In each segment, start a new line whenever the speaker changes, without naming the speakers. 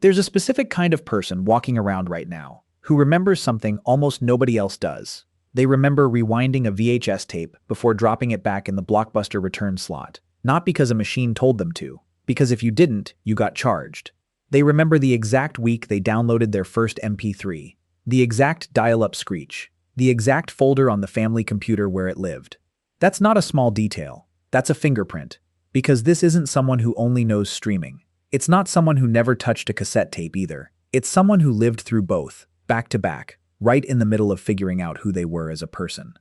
There's a specific kind of person walking around right now who remembers something almost nobody else does. They remember rewinding a VHS tape before dropping it back in the Blockbuster return slot, not because a machine told them to, because if you didn't, you got charged. They remember the exact week they downloaded their first MP3, the exact dial-up screech, the exact folder on the family computer where it lived. That's not a small detail. That's a fingerprint. Because this isn't someone who only knows streaming. It's not someone who never touched a cassette tape either. It's someone who lived through both, back to back, right in the middle of figuring out who they were as a person.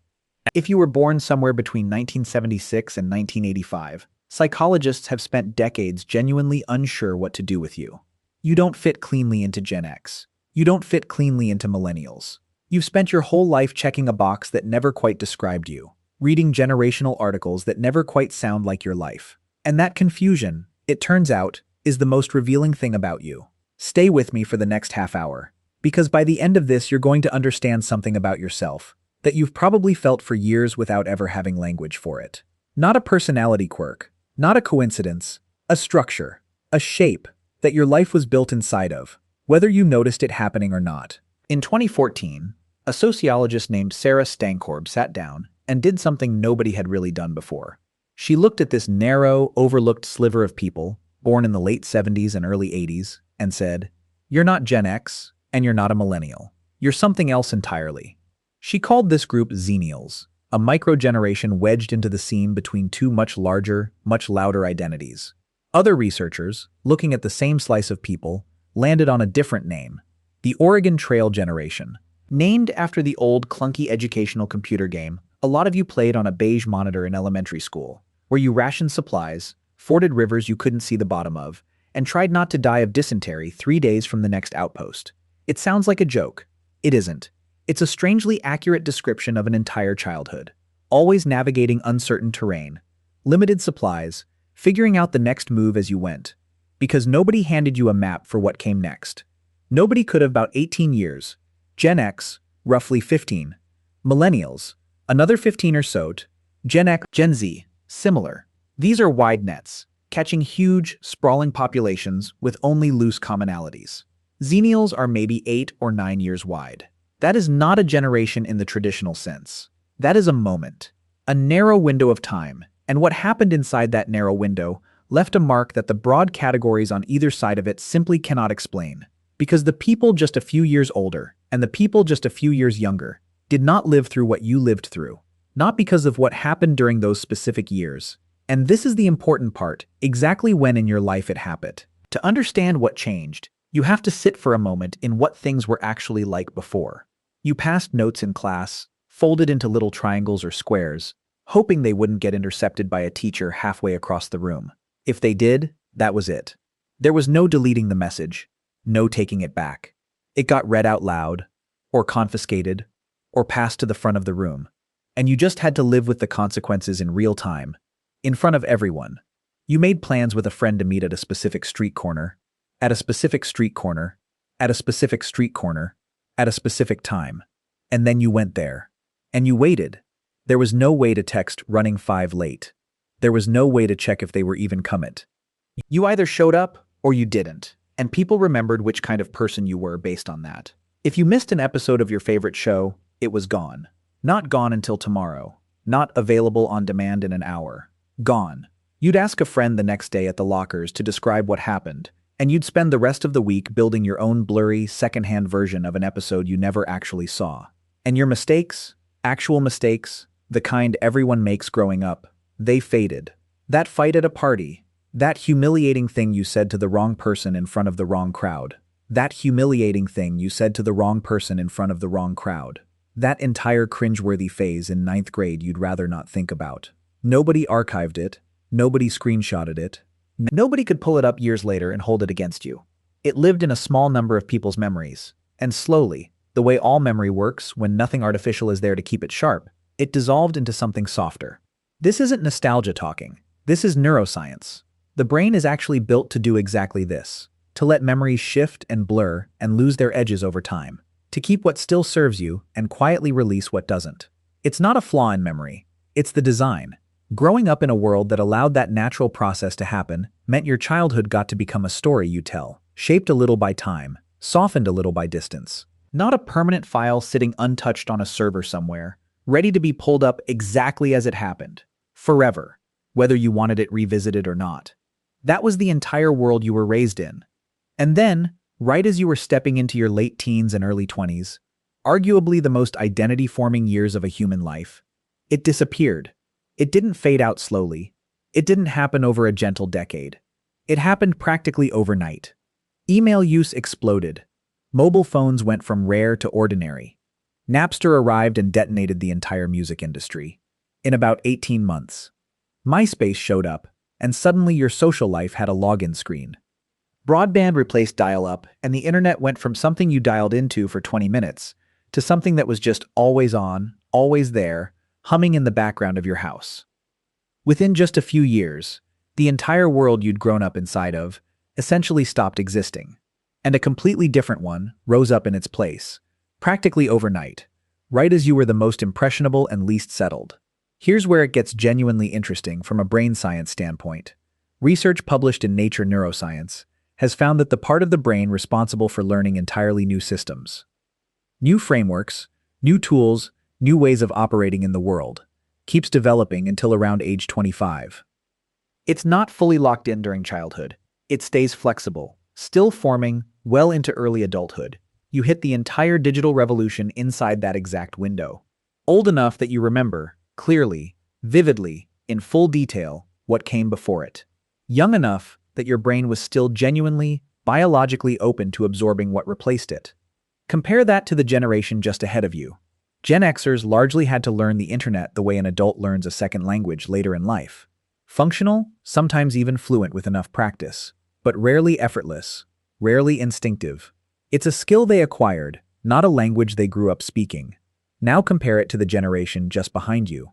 If you were born somewhere between 1976 and 1985, psychologists have spent decades genuinely unsure what to do with you. You don't fit cleanly into Gen X. You don't fit cleanly into millennials. You've spent your whole life checking a box that never quite described you, reading generational articles that never quite sound like your life. And that confusion, it turns out, is the most revealing thing about you. Stay with me for the next half hour, because by the end of this you're going to understand something about yourself that you've probably felt for years without ever having language for it. Not a personality quirk, not a coincidence, a structure, a shape that your life was built inside of, whether you noticed it happening or not. In 2014, a sociologist named Sarah Stankorb sat down and did something nobody had really done before. She looked at this narrow, overlooked sliver of people, born in the late 70s and early 80s, and said, "You're not Gen X, and you're not a millennial. You're something else entirely." She called this group Xennials, a micro-generation wedged into the seam between two much larger, much louder identities. Other researchers, looking at the same slice of people, landed on a different name, the Oregon Trail generation. Named after the old, clunky educational computer game a lot of you played on a beige monitor in elementary school, where you rationed supplies, forded rivers you couldn't see the bottom of, and tried not to die of dysentery 3 days from the next outpost. It sounds like a joke. It isn't. It's a strangely accurate description of an entire childhood. Always navigating uncertain terrain, limited supplies, figuring out the next move as you went. Because nobody handed you a map for what came next. Nobody could have. About 18 years. Gen X, roughly 15. Millennials, another 15 or so. Gen X, Gen Z, similar. These are wide nets, catching huge, sprawling populations with only loose commonalities. Xennials are maybe 8 or 9 years wide. That is not a generation in the traditional sense. That is a moment, a narrow window of time, and what happened inside that narrow window left a mark that the broad categories on either side of it simply cannot explain. Because the people just a few years older and the people just a few years younger did not live through what you lived through, not because of what happened during those specific years. And this is the important part, exactly when in your life it happened. To understand what changed, you have to sit for a moment in what things were actually like before. You passed notes in class, folded into little triangles or squares, hoping they wouldn't get intercepted by a teacher halfway across the room. If they did, that was it. There was no deleting the message, no taking it back. It got read out loud, or confiscated, or passed to the front of the room. And you just had to live with the consequences in real time, in front of everyone. You made plans with a friend to meet at a specific street corner, at a specific street corner, at a specific street corner, at a specific time. And then you went there. And you waited. There was no way to text running 5 late. There was no way to check if they were even coming. You either showed up or you didn't, and people remembered which kind of person you were based on that. If you missed an episode of your favorite show, it was gone. Not gone until tomorrow. Not available on demand in an hour. Gone. You'd ask a friend the next day at the lockers to describe what happened, and you'd spend the rest of the week building your own blurry, secondhand version of an episode you never actually saw. And your mistakes, actual mistakes, the kind everyone makes growing up, they faded. That fight at a party, that humiliating thing you said to the wrong person in front of the wrong crowd, that humiliating thing you said to the wrong person in front of the wrong crowd, that entire cringeworthy phase in 9th grade you'd rather not think about. Nobody archived it, nobody screenshotted it, nobody could pull it up years later and hold it against you. It lived in a small number of people's memories, and slowly, the way all memory works when nothing artificial is there to keep it sharp, it dissolved into something softer. This isn't nostalgia talking. This is neuroscience. The brain is actually built to do exactly this, to let memories shift and blur and lose their edges over time, to keep what still serves you and quietly release what doesn't. It's not a flaw in memory. It's the design. Growing up in a world that allowed that natural process to happen meant your childhood got to become a story you tell. shaped a little by time, softened a little by distance. Not a permanent file sitting untouched on a server somewhere, ready to be pulled up exactly as it happened, forever, whether you wanted it revisited or not. That was the entire world you were raised in. And then, right as you were stepping into your late teens and early 20s, arguably the most identity-forming years of a human life, it disappeared. It didn't fade out slowly. It didn't happen over a gentle decade. It happened practically overnight. Email use exploded. Mobile phones went from rare to ordinary. Napster arrived and detonated the entire music industry. In about 18 months. MySpace showed up, and suddenly your social life had a login screen. Broadband replaced dial-up, and the internet went from something you dialed into for 20 minutes to something that was just always on, always there, humming in the background of your house. Within just a few years, the entire world you'd grown up inside of essentially stopped existing, and a completely different one rose up in its place, practically overnight, right as you were the most impressionable and least settled. Here's where it gets genuinely interesting from a brain science standpoint. Research published in Nature Neuroscience has found that the part of the brain responsible for learning entirely new systems, new frameworks, new tools, new ways of operating in the world, keeps developing until around age 25. It's not fully locked in during childhood. It stays flexible, still forming well into early adulthood. You hit the entire digital revolution inside that exact window. Old enough that you remember, clearly, vividly, in full detail, what came before it. Young enough that your brain was still genuinely, biologically open to absorbing what replaced it. Compare that to the generation just ahead of you. Gen Xers largely had to learn the internet the way an adult learns a second language later in life. Functional, sometimes even fluent with enough practice, but rarely effortless, rarely instinctive. It's a skill they acquired, not a language they grew up speaking. Now compare it to the generation just behind you.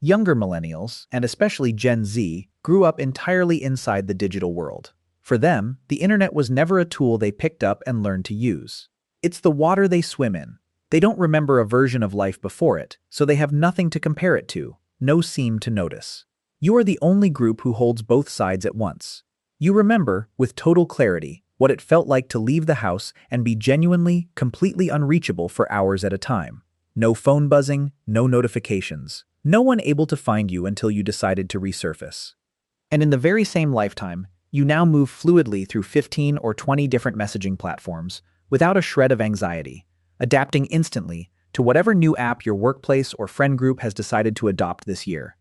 Younger millennials, and especially Gen Z, grew up entirely inside the digital world. For them, the internet was never a tool they picked up and learned to use. It's the water they swim in. They don't remember a version of life before it, so they have nothing to compare it to, no seam to notice. You are the only group who holds both sides at once. You remember, with total clarity, what it felt like to leave the house and be genuinely, completely unreachable for hours at a time. No phone buzzing, no notifications. No one able to find you until you decided to resurface. And in the very same lifetime, you now move fluidly through 15 or 20 different messaging platforms without a shred of anxiety, adapting instantly to whatever new app your workplace or friend group has decided to adopt this year.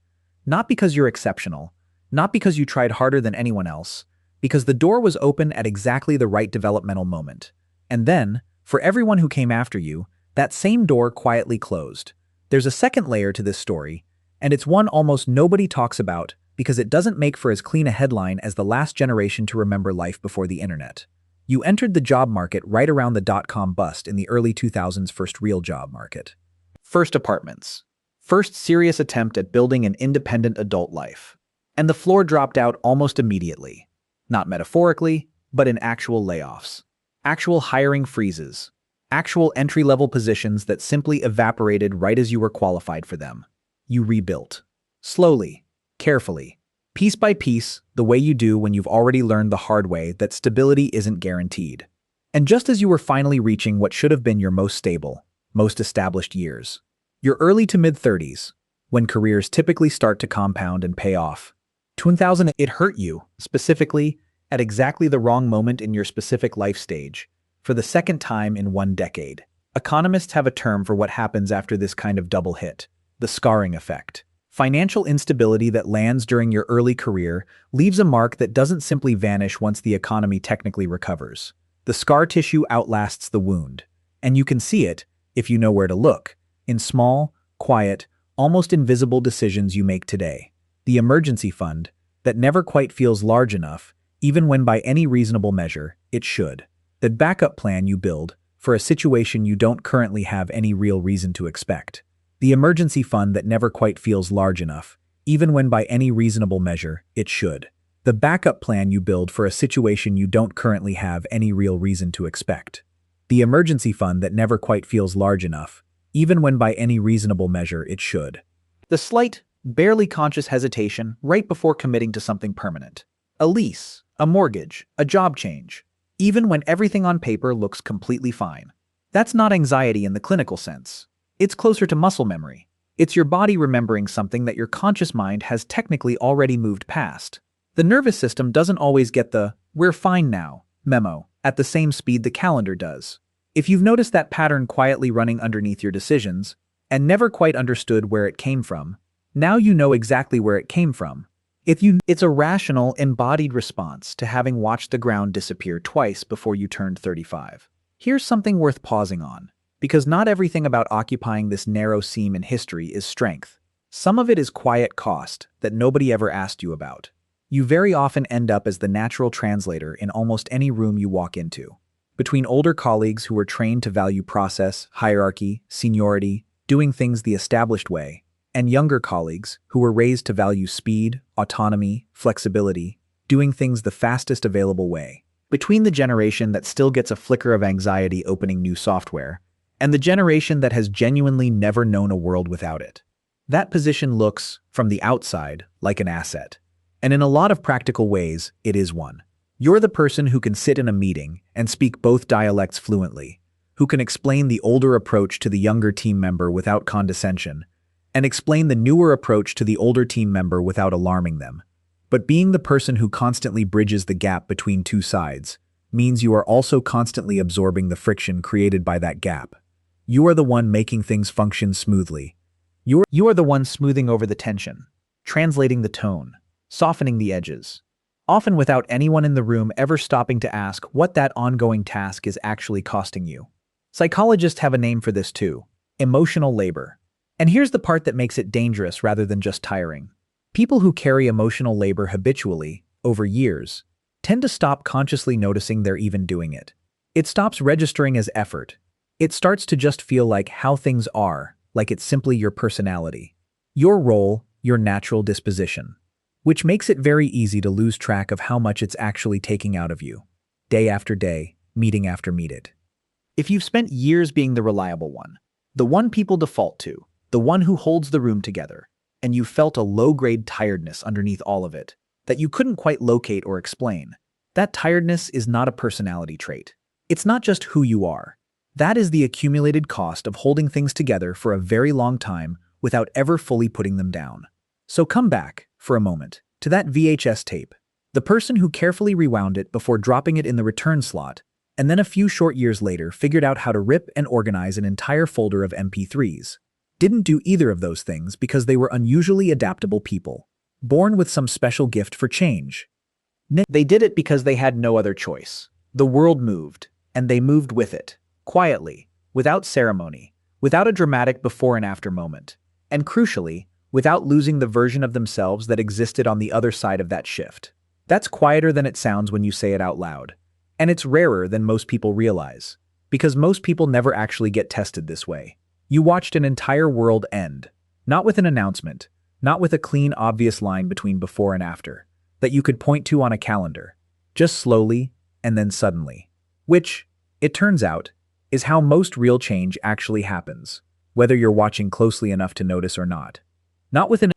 Not because you're exceptional, not because you tried harder than anyone else, because the door was open at exactly the right developmental moment. And then, for everyone who came after you, that same door quietly closed. There's a second layer to this story, and it's one almost nobody talks about because it doesn't make for as clean a headline as the last generation to remember life before the internet. You entered the job market right around the dot-com bust in the early 2000s first real job market. First apartments. First serious attempt at building an independent adult life. And the floor dropped out almost immediately. Not metaphorically, but in actual layoffs. Actual hiring freezes. Actual entry-level positions that simply evaporated right as you were qualified for them. You rebuilt. Slowly, carefully, piece by piece, the way you do when you've already learned the hard way that stability isn't guaranteed. And just as you were finally reaching what should have been your most stable, most established years, your early to mid-30s, when careers typically start to compound and pay off, 2000, it hurt you, specifically, at exactly the wrong moment in your specific life stage, for the second time in 1 decade. Economists have a term for what happens after this kind of double hit, the scarring effect. Financial instability that lands during your early career leaves a mark that doesn't simply vanish once the economy technically recovers. The scar tissue outlasts the wound, and you can see it, if you know where to look, in small, quiet, almost invisible decisions you make today. The emergency fund, that never quite feels large enough, even when by any reasonable measure, it should. The backup plan you build for a situation you don't currently have any real reason to expect. The emergency fund that never quite feels large enough, even when by any reasonable measure, it should. The backup plan you build for a situation you don't currently have any real reason to expect. The emergency fund that never quite feels large enough, even when by any reasonable measure, it should. The slight, barely conscious hesitation right before committing to something permanent. A lease, a mortgage, a job change. even when everything on paper looks completely fine. That's not anxiety in the clinical sense. It's closer to muscle memory. It's your body remembering something that your conscious mind has technically already moved past. The nervous system doesn't always get the "we're fine now" memo at the same speed the calendar does. If you've noticed that pattern quietly running underneath your decisions, and never quite understood where it came from, now you know exactly where it came from. It's a rational, embodied response to having watched the ground disappear twice before you turned 35. Here's something worth pausing on, because not everything about occupying this narrow seam in history is strength. Some of it is quiet cost that nobody ever asked you about. You very often end up as the natural translator in almost any room you walk into. Between older colleagues who were trained to value process, hierarchy, seniority, doing things the established way, and younger colleagues who were raised to value speed, autonomy, flexibility, doing things the fastest available way. Between the generation that still gets a flicker of anxiety opening new software, and the generation that has genuinely never known a world without it. That position looks, from the outside, like an asset. And in a lot of practical ways, it is one. You're the person who can sit in a meeting and speak both dialects fluently, who can explain the older approach to the younger team member without condescension, and explain the newer approach to the older team member without alarming them. But being the person who constantly bridges the gap between two sides means you are also constantly absorbing the friction created by that gap. You are the one making things function smoothly. You are the one smoothing over the tension, translating the tone, softening the edges, often without anyone in the room ever stopping to ask what that ongoing task is actually costing you. Psychologists have a name for this too: emotional labor. And here's the part that makes it dangerous rather than just tiring. People who carry emotional labor habitually, over years, tend to stop consciously noticing they're even doing it. It stops registering as effort. It starts to just feel like how things are, like it's simply your personality, your role, your natural disposition. Which makes it very easy to lose track of how much it's actually taking out of you, day after day, meeting after meeting. If you've spent years being the reliable one, the one people default to, the one who holds the room together, and you felt a low-grade tiredness underneath all of it that you couldn't quite locate or explain, that tiredness is not a personality trait. It's not just who you are. That is the accumulated cost of holding things together for a very long time without ever fully putting them down. So come back, for a moment, to that VHS tape, the person who carefully rewound it before dropping it in the return slot, and then a few short years later figured out how to rip and organize an entire folder of MP3s. Didn't do either of those things because they were unusually adaptable people, born with some special gift for change. They did it because they had no other choice. The world moved, and they moved with it, quietly, without ceremony, without a dramatic before and after moment, and crucially, without losing the version of themselves that existed on the other side of that shift. That's quieter than it sounds when you say it out loud. And it's rarer than most people realize, because most people never actually get tested this way. You watched an entire world end, not with an announcement, not with a clean, obvious line between before and after, that you could point to on a calendar, just slowly and then suddenly. Which, it turns out, is how most real change actually happens, whether you're watching closely enough to notice or not.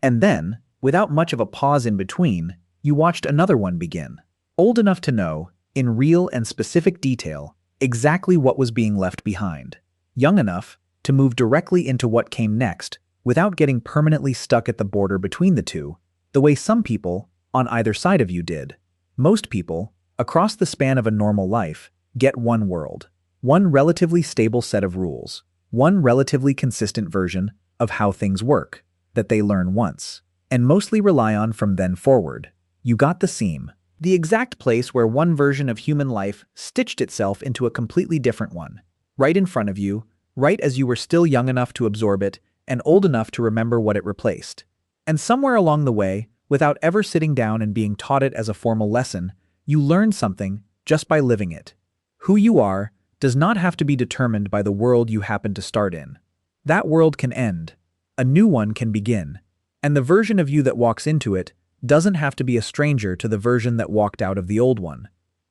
And then, without much of a pause in between, you watched another one begin. Old enough to know, in real and specific detail, exactly what was being left behind. Young enough to move directly into what came next, without getting permanently stuck at the border between the two, the way some people, on either side of you did. Most people, across the span of a normal life, get one world, one relatively stable set of rules, one relatively consistent version of how things work, that they learn once, and mostly rely on from then forward. You got the seam, the exact place where one version of human life stitched itself into a completely different one, right in front of you, right as you were still young enough to absorb it and old enough to remember what it replaced. And somewhere along the way, without ever sitting down and being taught it as a formal lesson, you learned something just by living it. Who you are does not have to be determined by the world you happen to start in. That world can end. A new one can begin, and the version of you that walks into it doesn't have to be a stranger to the version that walked out of the old one.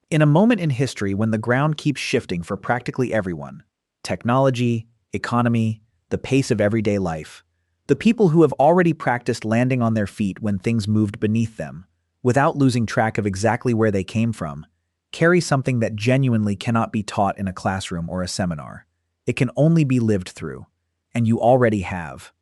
In a moment in history when the ground keeps shifting for practically everyone, technology, economy, the pace of everyday life, the people who have already practiced landing on their feet when things moved beneath them, without losing track of exactly where they came from, carry something that genuinely cannot be taught in a classroom or a seminar. It can only be lived through. And you already have.